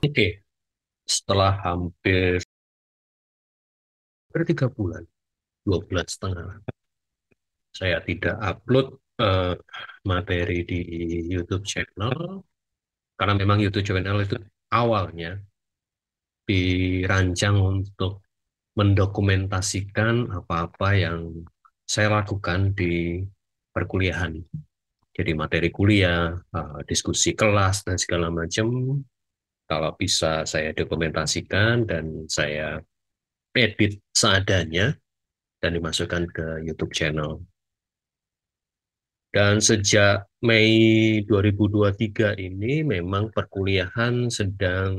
Oke, setelah hampir 3 bulan, 2 bulan setengah, saya tidak upload eh, materi di YouTube channel karena memang YouTube channel itu awalnya dirancang untuk mendokumentasikan apa-apa yang saya lakukan di perkuliahan. Jadi materi kuliah, diskusi kelas, dan segala macam, kalau bisa saya dokumentasikan dan saya edit seadanya dan dimasukkan ke YouTube channel. Dan sejak Mei 2023 ini memang perkuliahan sedang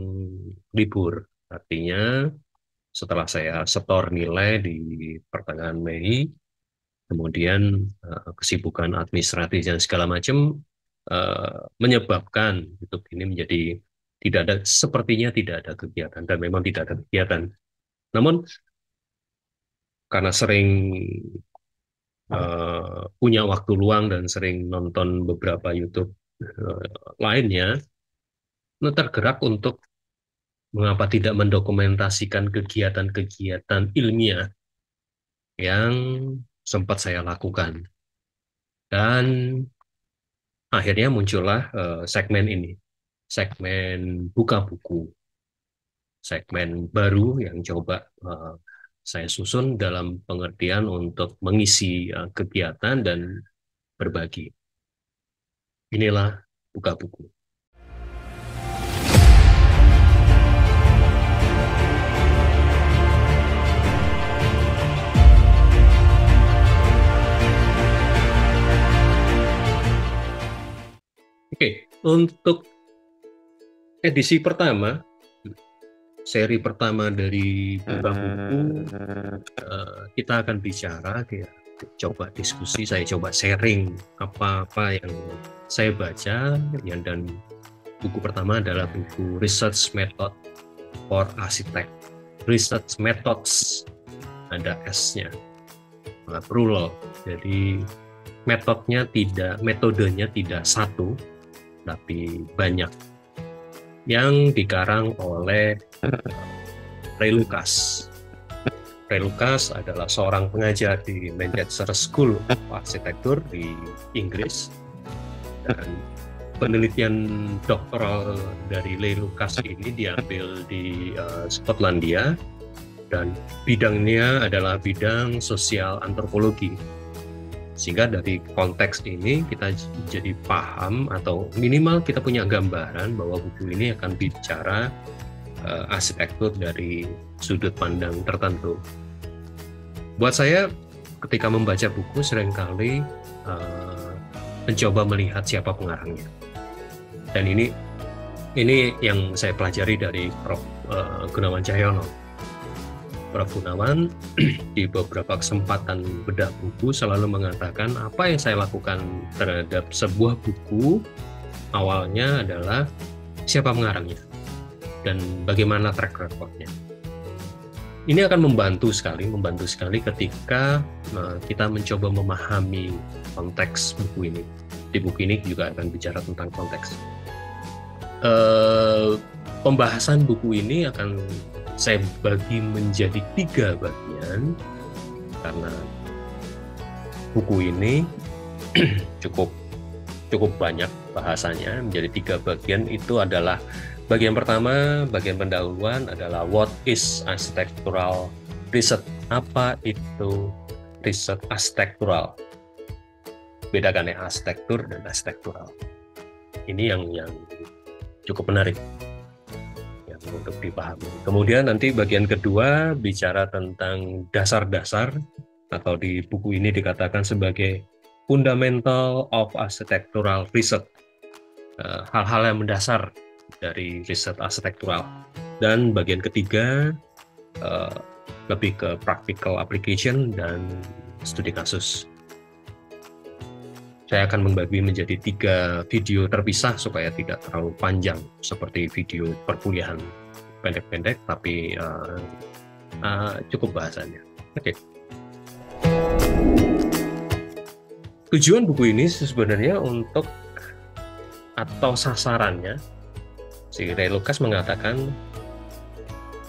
libur. Artinya setelah saya setor nilai di pertengahan Mei, kemudian kesibukan administratif dan segala macam menyebabkan YouTube ini menjadi tidak ada, sepertinya tidak ada kegiatan, dan memang tidak ada kegiatan. Namun karena sering punya waktu luang dan sering nonton beberapa YouTube lainnya, tergerak untuk mengapa tidak mendokumentasikan kegiatan-kegiatan ilmiah yang sempat saya lakukan. Dan akhirnya muncullah segmen ini, segmen buka buku, segmen baru yang coba saya susun dalam pengertian untuk mengisi kegiatan dan berbagi. Inilah buka buku. Oke, untuk edisi pertama, seri pertama dari buka buku, kita akan bicara, ya, coba diskusi, saya coba sharing apa-apa yang saya baca, ya, dan buku pertama adalah buku Research Method for Architect. Research Methods, ada S-nya, plural. Jadi metodenya tidak satu, tapi banyak, yang dikarang oleh Ray Lucas. Ray Lucas adalah seorang pengajar di Manchester School of Architecture di Inggris, dan penelitian doktoral dari Ray Lucas ini diambil di Skotlandia, dan bidangnya adalah bidang sosial antropologi. Sehingga dari konteks ini kita jadi paham, atau minimal kita punya gambaran bahwa buku ini akan bicara arsitektur dari sudut pandang tertentu. Buat saya, ketika membaca buku seringkali mencoba melihat siapa pengarangnya. Dan ini yang saya pelajari dari Prof. Gunawan Cahyono. Prof. Gunawan di beberapa kesempatan bedah buku selalu mengatakan apa yang saya lakukan terhadap sebuah buku awalnya adalah siapa pengarangnya dan bagaimana track record-nya. Ini akan membantu sekali ketika kita mencoba memahami konteks buku ini. Di buku ini juga akan bicara tentang konteks. Pembahasan buku ini akan saya bagi menjadi 3 bagian, karena buku ini cukup banyak bahasanya. Menjadi 3 bagian. Itu adalah bagian pertama, bagian pendahuluan adalah what is architectural research. Apa itu riset arsitektural? Bedakan ya arsitektur dan arsitektural. Ini yang cukup menarik untuk dipahami. Kemudian nanti bagian kedua bicara tentang dasar-dasar, atau di buku ini dikatakan sebagai fundamental of architectural research, hal-hal yang mendasar dari riset arsitektural. Dan bagian ketiga lebih ke practical application dan studi kasus. Saya akan membagi menjadi 3 video terpisah supaya tidak terlalu panjang seperti video perkuliahan, pendek-pendek tapi cukup bahasanya. Oke. Tujuan buku ini sebenarnya atau sasarannya Si Ray Lucas mengatakan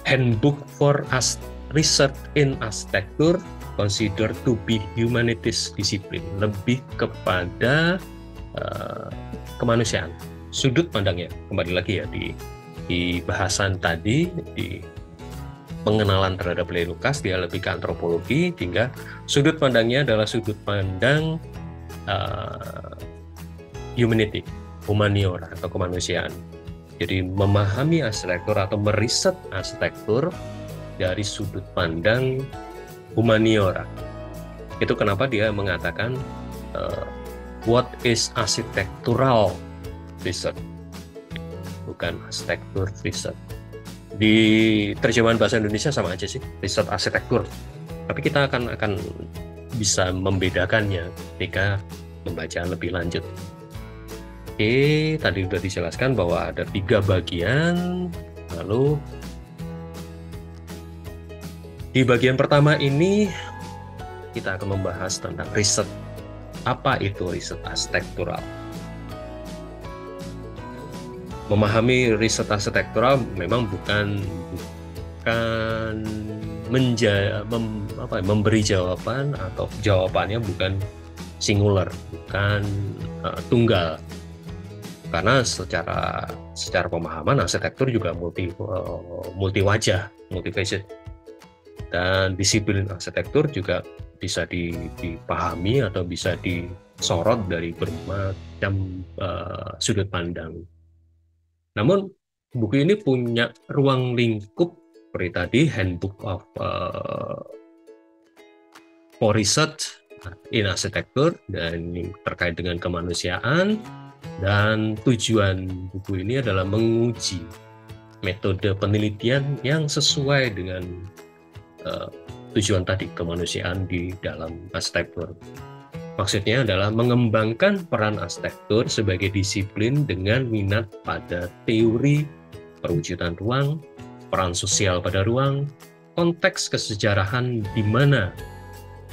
Handbook for Research in Architecture considered to be humanities discipline, lebih kepada kemanusiaan. Sudut pandangnya, kembali lagi ya di bahasan tadi, di pengenalan terhadap Ray Lucas, dia lebih ke antropologi, hingga sudut pandangnya adalah sudut pandang humanity, humaniora atau kemanusiaan. Jadi memahami arsitektur atau meriset arsitektur dari sudut pandang humaniora. Itu kenapa dia mengatakan what is architectural research, bukan arsitektur research. Di terjemahan bahasa Indonesia sama aja sih, riset arsitektur. Tapi kita akan bisa membedakannya ketika membaca lebih lanjut. Oke, tadi sudah dijelaskan bahwa ada 3 bagian. Lalu di bagian pertama ini kita akan membahas tentang riset. Apa itu riset arsitektural? Memahami riset arsitektural memang bukan memberi jawaban, atau jawabannya bukan singular, bukan tunggal. Karena secara pemahaman arsitektur juga multi wajah, multifaceted, dan disiplin arsitektur juga bisa dipahami atau bisa disorot dari bermacam sudut pandang. Namun buku ini punya ruang lingkup seperti tadi, Handbook for Research in Architecture, dan terkait dengan kemanusiaan. Dan tujuan buku ini adalah menguji metode penelitian yang sesuai dengan tujuan tadi, kemanusiaan di dalam arsitektur. Maksudnya adalah mengembangkan peran arsitektur sebagai disiplin dengan minat pada teori perwujudan ruang, peran sosial pada ruang, konteks kesejarahan di mana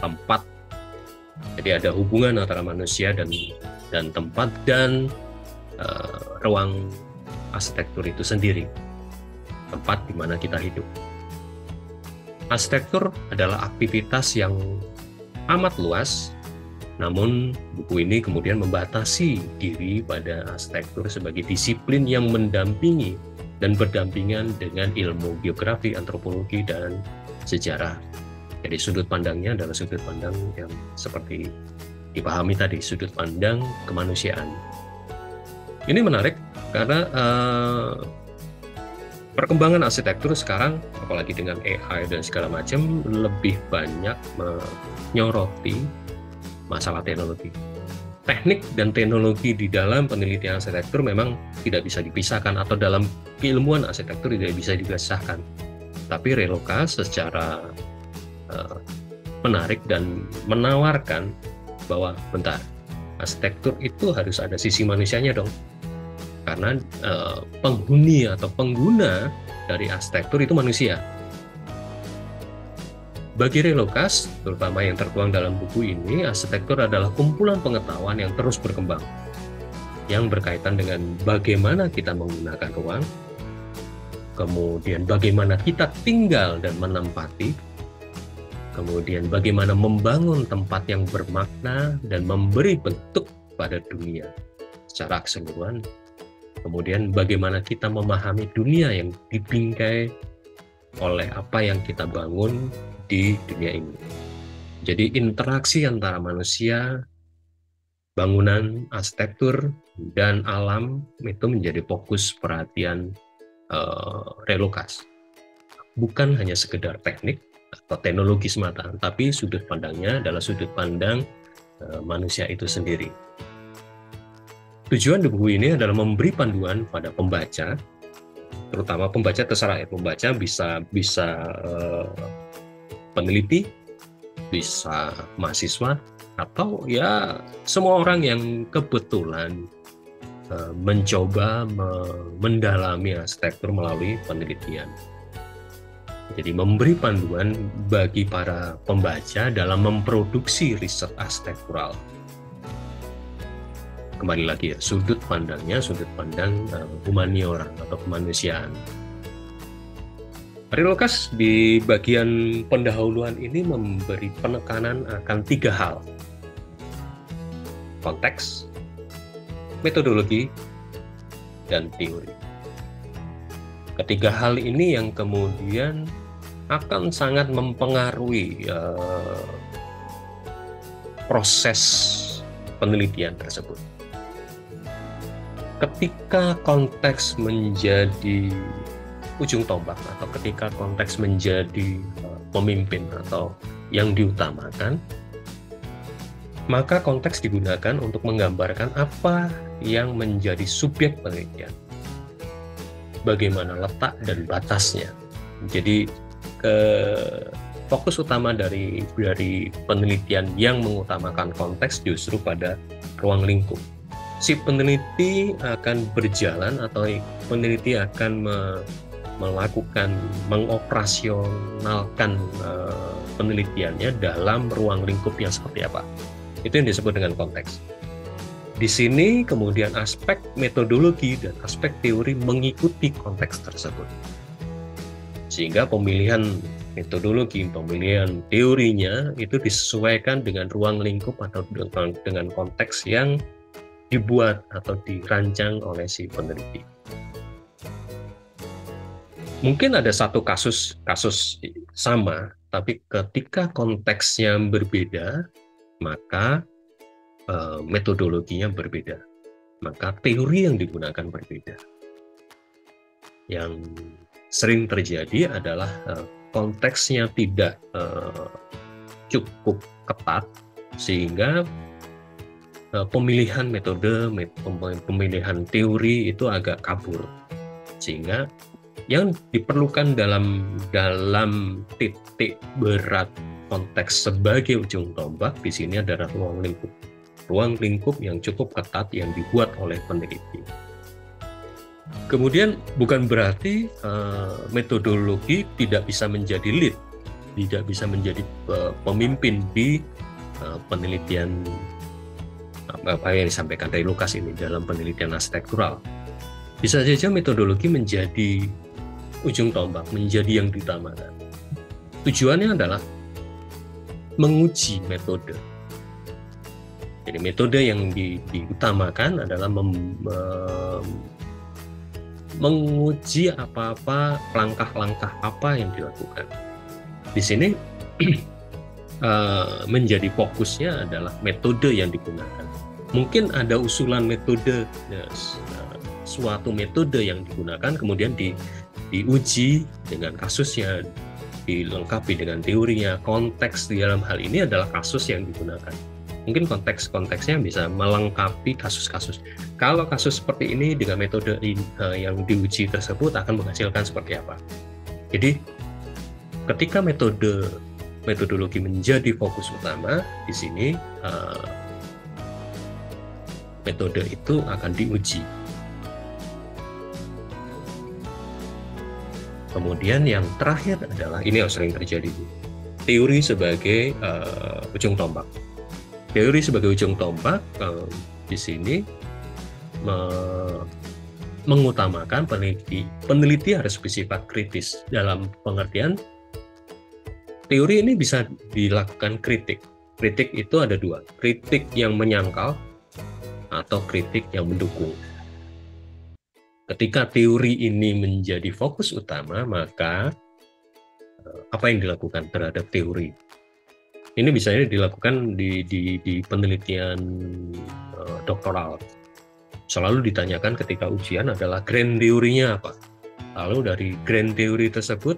tempat. Jadi ada hubungan antara manusia dan tempat dan ruang arsitektur itu sendiri, tempat di mana kita hidup. Arsitektur adalah aktivitas yang amat luas, namun buku ini kemudian membatasi diri pada arsitektur sebagai disiplin yang mendampingi dan berdampingan dengan ilmu geografi, antropologi, dan sejarah. Jadi sudut pandangnya adalah sudut pandang yang seperti dipahami tadi, sudut pandang kemanusiaan. Ini menarik karena perkembangan arsitektur sekarang, apalagi dengan AI dan segala macam, lebih banyak menyoroti masalah teknologi. Teknik dan teknologi di dalam penelitian arsitektur memang tidak bisa dipisahkan, atau dalam keilmuan arsitektur tidak bisa dipisahkan. Tapi Ray Lucas secara menarik dan menawarkan bahwa bentar, arsitektur itu harus ada sisi manusianya dong, karena penghuni atau pengguna dari arsitektur itu manusia. Bagi Ray Lucas, terutama yang tertuang dalam buku ini, arsitektur adalah kumpulan pengetahuan yang terus berkembang, yang berkaitan dengan bagaimana kita menggunakan ruang, kemudian bagaimana kita tinggal dan menempati, kemudian bagaimana membangun tempat yang bermakna dan memberi bentuk pada dunia secara keseluruhan, kemudian bagaimana kita memahami dunia yang dibingkai oleh apa yang kita bangun di dunia ini. Jadi interaksi antara manusia, bangunan, arsitektur, dan alam itu menjadi fokus perhatian Ray Lucas. Bukan hanya sekedar teknik atau teknologi semata, tapi sudut pandangnya adalah sudut pandang manusia itu sendiri. Tujuan di buku ini adalah memberi panduan pada pembaca, terutama pembaca, terserah ya, pembaca bisa peneliti, bisa mahasiswa, atau ya semua orang yang kebetulan mencoba mendalami arsitektur melalui penelitian. Jadi memberi panduan bagi para pembaca dalam memproduksi riset arsitektural. kembali lagi ya, sudut pandangnya sudut pandang humaniora atau kemanusiaan. Rilukas di bagian pendahuluan ini memberi penekanan akan 3 hal: konteks, metodologi, dan teori. Ketiga hal ini yang kemudian akan sangat mempengaruhi proses penelitian tersebut. Ketika konteks menjadi ujung tombak atau ketika konteks menjadi pemimpin atau yang diutamakan, maka konteks digunakan untuk menggambarkan apa yang menjadi subjek penelitian, bagaimana letak dan batasnya. Jadi fokus utama dari penelitian yang mengutamakan konteks justru pada ruang lingkup. Si peneliti akan berjalan atau peneliti akan mengoperasionalkan penelitiannya dalam ruang lingkup yang seperti apa. Itu yang disebut dengan konteks. Di sini kemudian aspek metodologi dan aspek teori mengikuti konteks tersebut. Sehingga pemilihan metodologi, pemilihan teorinya itu disesuaikan dengan ruang lingkup atau dengan konteks yang dibuat atau dirancang oleh si peneliti. Mungkin ada satu kasus sama, tapi ketika konteksnya berbeda, maka metodologinya berbeda, maka teori yang digunakan berbeda. Yang sering terjadi adalah konteksnya tidak cukup ketat, sehingga pemilihan metode, pemilihan teori itu agak kabur, sehingga yang diperlukan dalam titik berat konteks sebagai ujung tombak di sini adalah ruang lingkup yang cukup ketat yang dibuat oleh peneliti. Kemudian bukan berarti metodologi tidak bisa menjadi lead, tidak bisa menjadi pemimpin di penelitian apa yang disampaikan Rilukas ini dalam penelitian arsitektural. Bisa saja metodologi menjadi ujung tombak, menjadi yang diutamakan. Tujuannya adalah menguji metode. Jadi metode yang diutamakan adalah menguji apa-apa, langkah-langkah apa yang dilakukan. Di sini menjadi fokusnya adalah metode yang digunakan. Mungkin ada usulan metode, suatu metode yang digunakan kemudian diuji dengan kasusnya, dilengkapi dengan teorinya. Konteks di dalam hal ini adalah kasus yang digunakan. Mungkin konteksnya bisa melengkapi kasus-kasus. Kalau kasus seperti ini dengan metode yang diuji tersebut akan menghasilkan seperti apa. Jadi ketika metodologi menjadi fokus utama di sini, metode itu akan diuji. Kemudian yang terakhir adalah, ini yang sering terjadi, teori sebagai ujung tombak. Teori sebagai ujung tombak di sini mengutamakan peneliti harus bersifat kritis, dalam pengertian teori ini bisa dilakukan kritik. Kritik itu ada dua, kritik yang menyangkal atau kritik yang mendukung. Ketika teori ini menjadi fokus utama, maka apa yang dilakukan terhadap teori? Ini misalnya dilakukan di penelitian doktoral. Selalu ditanyakan ketika ujian adalah grand teorinya apa. Lalu dari grand teori tersebut,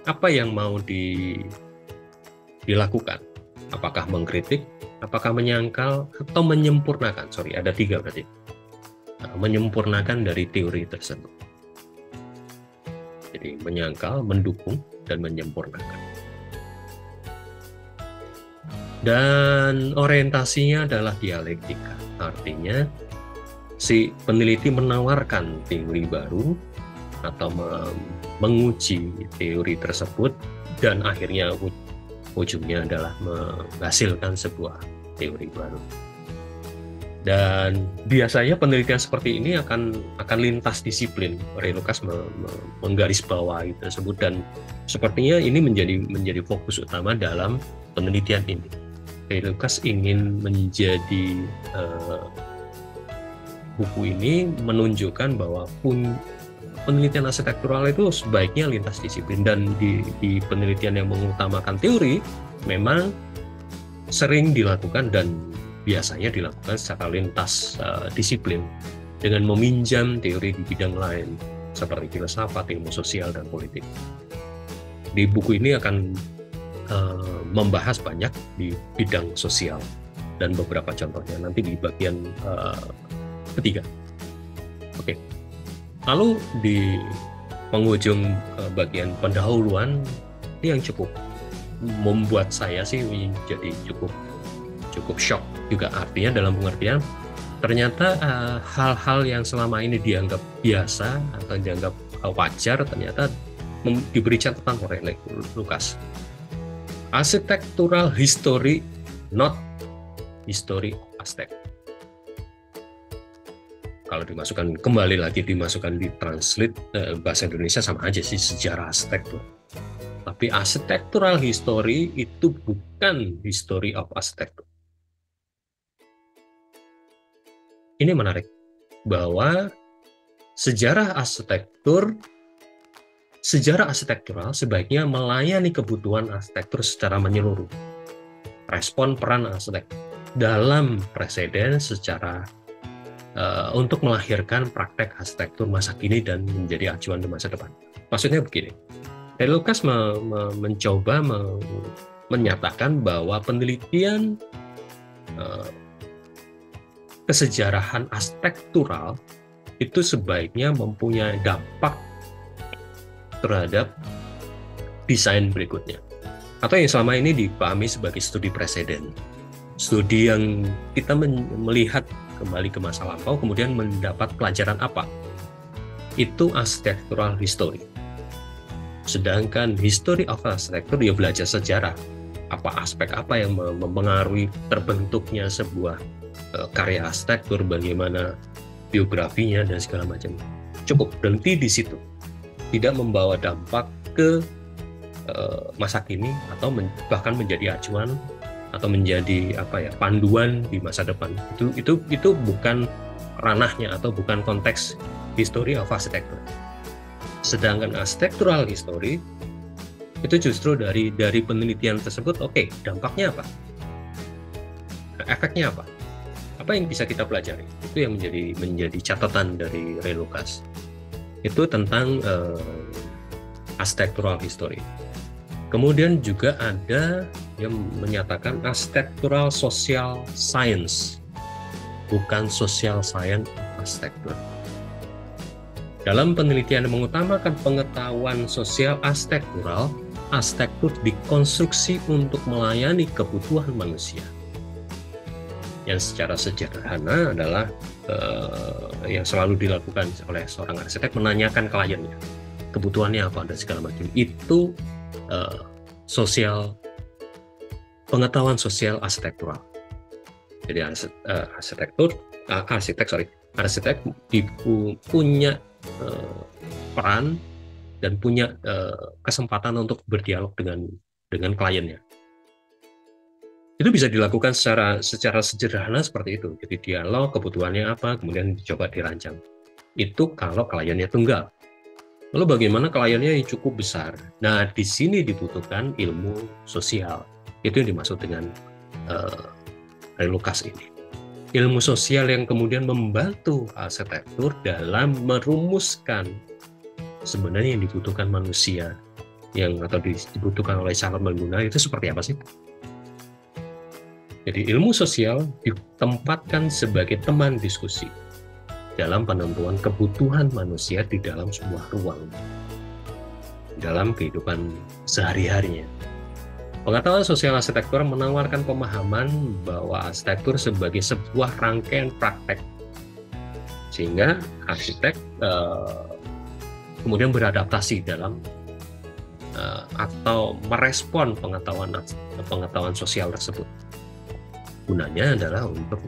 apa yang mau dilakukan? Apakah mengkritik, apakah menyangkal, atau menyempurnakan? Ada 3 berarti. Menyempurnakan dari teori tersebut. Jadi menyangkal, mendukung, dan menyempurnakan. Dan orientasinya adalah dialektika. Artinya si peneliti menawarkan teori baru atau menguji teori tersebut, dan akhirnya ujungnya adalah menghasilkan sebuah teori baru. Dan biasanya penelitian seperti ini akan lintas disiplin. Ray Lucas menggarisbawahi tersebut, dan sepertinya ini menjadi fokus utama dalam penelitian ini. Ray Lucas ingin menjadi buku ini menunjukkan bahwa penelitian arsitektural itu sebaiknya lintas disiplin, dan di penelitian yang mengutamakan teori memang sering dilakukan dan biasanya dilakukan secara lintas disiplin dengan meminjam teori di bidang lain seperti filsafat, ilmu sosial, dan politik. Di buku ini akan membahas banyak di bidang sosial dan beberapa contohnya nanti di bagian ketiga. Oke. Lalu di penghujung bagian pendahuluan ini yang cukup membuat saya sih jadi cukup shock juga, artinya dalam pengertian ternyata hal-hal yang selama ini dianggap biasa atau dianggap wajar ternyata diberi catatan oleh Lucas. Architectural history, not history of Aztec. Kalau dimasukkan di translate bahasa Indonesia sama aja sih, sejarah Aztec tuh. Tapi architectural history itu bukan history of Aztec. Ini menarik bahwa sejarah arsitektural sebaiknya melayani kebutuhan arsitektur secara menyeluruh. Respon peran arsitek dalam preseden secara untuk melahirkan praktek arsitektur masa kini dan menjadi acuan di masa depan. Maksudnya begini, Ray Lucas mencoba menyatakan bahwa penelitian kesejarahan arsitektural itu sebaiknya mempunyai dampak terhadap desain berikutnya, atau yang selama ini dipahami sebagai studi preseden, studi yang kita melihat kembali ke masa lampau kemudian mendapat pelajaran apa, itu architectural history. Sedangkan history of architecture dia belajar sejarah, apa aspek apa yang mempengaruhi terbentuknya sebuah karya arsitektur, bagaimana biografinya dan segala macam. Cukup berhenti di situ, tidak membawa dampak ke masa kini atau bahkan menjadi acuan atau menjadi panduan di masa depan. Itu bukan ranahnya atau bukan konteks history of architecture. Sedangkan architectural history itu justru dari penelitian tersebut, dampaknya apa, efeknya apa yang bisa kita pelajari. Itu yang menjadi catatan dari Ray Lucas. Itu tentang architectural history. Kemudian juga ada yang menyatakan architectural social science, bukan social science arsitektur. Dalam penelitian yang mengutamakan pengetahuan sosial arsitektural, arsitektur dikonstruksi untuk melayani kebutuhan manusia. Yang secara sederhana adalah yang selalu dilakukan oleh seorang arsitek, menanyakan kliennya kebutuhannya apa dan segala macam. Itu pengetahuan sosial arsitektural. Jadi arsitek punya peran dan punya kesempatan untuk berdialog dengan kliennya. Itu bisa dilakukan secara sederhana seperti itu. Jadi dialog, kebutuhannya apa, kemudian dicoba dirancang. Itu kalau kliennya tunggal. Lalu bagaimana kliennya yang cukup besar? Nah, di sini dibutuhkan ilmu sosial. Itu yang dimaksud dengan Ray Lucas ini. Ilmu sosial yang kemudian membantu arsitektur dalam merumuskan sebenarnya yang dibutuhkan manusia atau dibutuhkan oleh calon pengguna itu seperti apa sih? Jadi ilmu sosial ditempatkan sebagai teman diskusi dalam penentuan kebutuhan manusia di dalam sebuah ruang, dalam kehidupan sehari-harinya. Pengetahuan sosial arsitektur menawarkan pemahaman bahwa arsitektur sebagai sebuah rangkaian praktek, sehingga arsitek kemudian beradaptasi dalam atau merespon pengetahuan sosial tersebut. Gunanya adalah untuk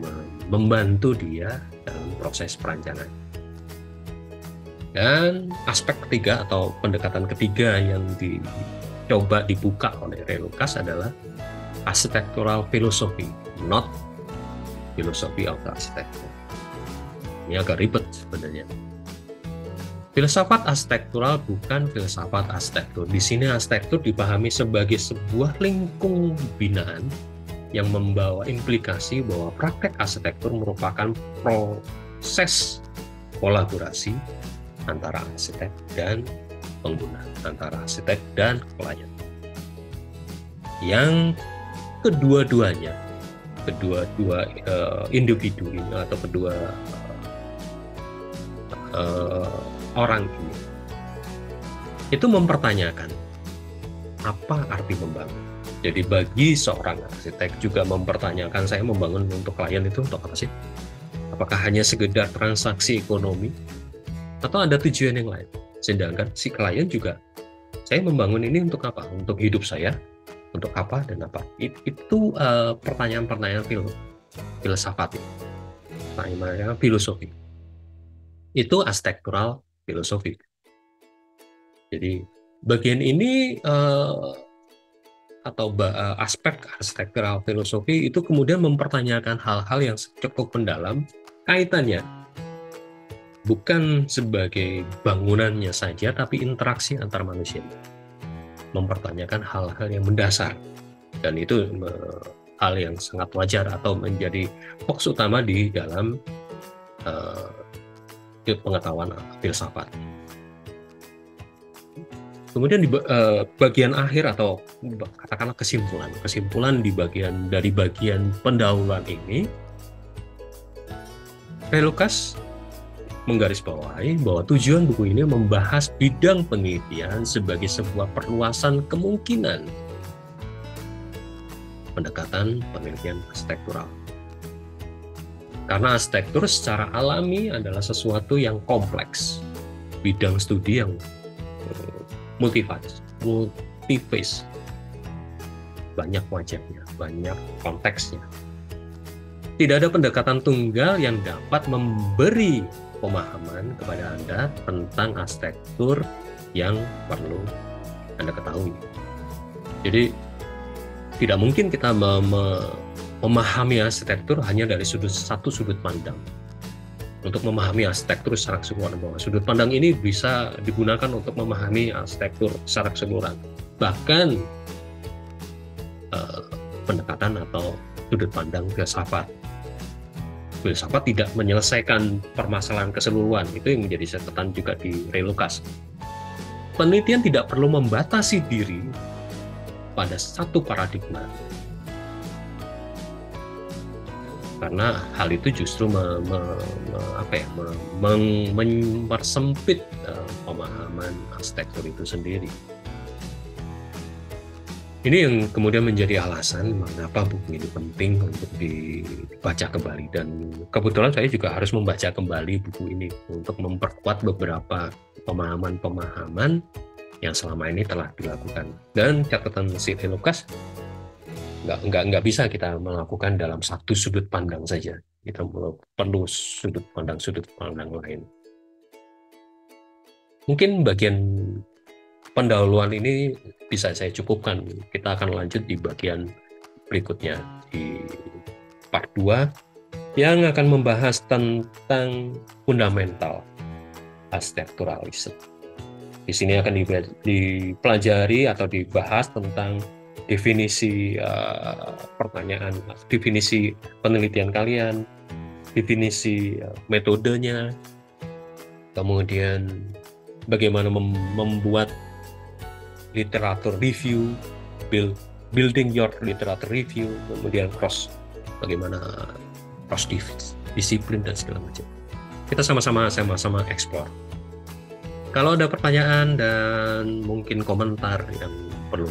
membantu dia dalam proses perancangan. Dan aspek ketiga atau pendekatan ketiga yang dicoba dibuka oleh Ray Lucas adalah architectural philosophy, not philosophy of architecture. Ini agak ribet sebenarnya. Filsafat arsitektural bukan filsafat arsitektur. Di sini arsitektur dipahami sebagai sebuah lingkung binaan yang membawa implikasi bahwa praktek arsitektur merupakan proses kolaborasi antara arsitek dan pengguna, antara arsitek dan klien. Yang kedua individu ini atau kedua orang ini itu mempertanyakan apa arti membangun. Jadi bagi seorang arsitek juga mempertanyakan, saya membangun untuk klien itu untuk apa sih? Apakah hanya sekedar transaksi ekonomi atau ada tujuan yang lain? Sedangkan si klien juga, saya membangun ini untuk apa? Untuk hidup saya, untuk apa dan apa? Itu pertanyaan-pertanyaan filsafat, pertanyaan filosofi. Itu arsitektural filosofi. Jadi bagian ini atau aspek arsitektural filosofi itu kemudian mempertanyakan hal-hal yang cukup mendalam, kaitannya bukan sebagai bangunannya saja, tapi interaksi antar manusia. Mempertanyakan hal-hal yang mendasar, dan itu hal yang sangat wajar atau menjadi fokus utama di dalam pengetahuan filsafat. Kemudian di bagian akhir atau katakanlah kesimpulan dari bagian pendahuluan ini, Ray Lucas menggarisbawahi bahwa tujuan buku ini membahas bidang penelitian sebagai sebuah perluasan kemungkinan pendekatan penelitian arsitektural. Karena arsitektur secara alami adalah sesuatu yang kompleks, bidang studi yang multi-phase, banyak wajahnya, banyak konteksnya. Tidak ada pendekatan tunggal yang dapat memberi pemahaman kepada Anda tentang arsitektur yang perlu Anda ketahui. Jadi tidak mungkin kita memahami arsitektur hanya dari satu sudut pandang. Untuk memahami arsitektur secara keseluruhan, bahwa sudut pandang ini bisa digunakan untuk memahami arsitektur secara keseluruhan. Bahkan pendekatan atau sudut pandang filsafat tidak menyelesaikan permasalahan keseluruhan. Itu yang menjadi catatan juga di Ray Lucas. Penelitian tidak perlu membatasi diri pada satu paradigma, karena hal itu justru mempersempit pemahaman arsitektur itu sendiri. Ini yang kemudian menjadi alasan mengapa buku ini penting untuk dibaca kembali, dan kebetulan saya juga harus membaca kembali buku ini untuk memperkuat beberapa pemahaman-pemahaman yang selama ini telah dilakukan. Dan catatan si Ray Lucas, nggak bisa kita melakukan dalam satu sudut pandang saja. Kita perlu sudut pandang lain. Mungkin bagian pendahuluan ini bisa saya cukupkan. Kita akan lanjut di bagian berikutnya, di part 2, yang akan membahas tentang fundamental arsitekturalisme. Di sini akan dipelajari atau dibahas tentang definisi definisi penelitian kalian, definisi metodenya, kemudian bagaimana membuat literatur review, building your literature review, kemudian bagaimana cross disiplin dan segala macam. Kita sama-sama explore. Kalau ada pertanyaan dan mungkin komentar yang perlu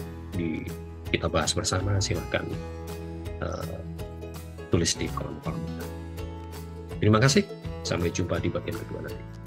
kita bahas bersama, silakan tulis di kolom komentar. Terima kasih, sampai jumpa di bagian kedua nanti.